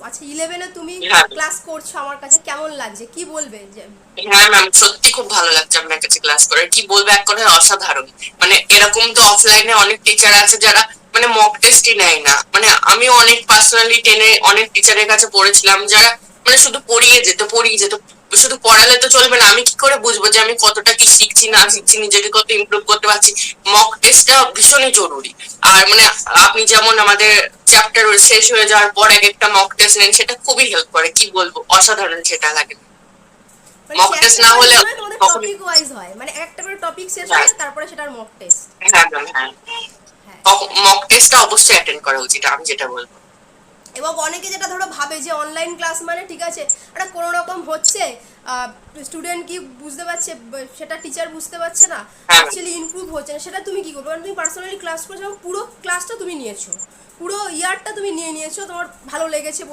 আচ্ছা, 11 এ তুমি হ্যাঁ ক্লাস করছো, আমার কাছে কেমন লাগছে, কি বলবে যে? হ্যাঁ ম্যাম, সত্যি খুব ভালো লাগছে আপনার কাছে ক্লাস করে, কি বলবো, এক কথায় অসাধারণ। মানে এরকম তো অফলাইনে অনেক টিচার আছে যারা মানে মক টেস্টই নেয় না। মানে আমি অনেক পার্সোনালি টেনে অনেক টিচারের কাছে পড়েছিলাম যারা মানে শুধু পড়িয়ে যেত। শুধু পড়ালে তো চলবে না, আমি কি করে বুঝবো যে আমি কতটা কি শিখছি না একদম। শিখছি, নিজেকে কত ইমপ্রুভ করতে পারছি। মক টেস্টটা ভীষণই জরুরি। আর মানে আপনি যেমন আমাদের চ্যাপ্টার শেষ হয়ে যাওয়ার পর এক একটা মক টেস্ট নেন, সেটা খুবই হেল্প করে, কি বলবো, অসাধারণ সেটা লাগে। মানে মক টেস্ট চ্যাপ্টার না ওয়াইজ হলে নয়, তোমাদের কখনোই। টপিক ওয়াইজ হয়, মানে একটা করে টপিক শেষ হ্যাঁ হবে তারপরে সেটার মক টেস্ট। হ্যাঁ ম্যাম, হ্যাঁ। হ্যাঁ। মক টেস্টটা অবশ্যই অ্যাটেন্ড করা উচিত, আমি যেটা বলবো। এবং অনেকে যেটা ধরো ভাবে যে অনলাইন ক্লাস মানে ঠিক আছে, একটা কোনো রকম হচ্ছে, স্টুডেন্ট কি বুঝতে পারছে সেটা টিচার বুঝতে পারছে না, হ্যাঁ ম্যাম। অ্যাকচুয়ালি ইমপ্রুভ হচ্ছে না, সেটা তুমি কি করবে? কারণ তুমি পার্সোনালি ক্লাস করেছো এবং পুরো ক্লাসটা তুমি নিয়েছো, পুরো ইয়ারটা তুমি নিয়েছো, তোমার ভালো লেগেছে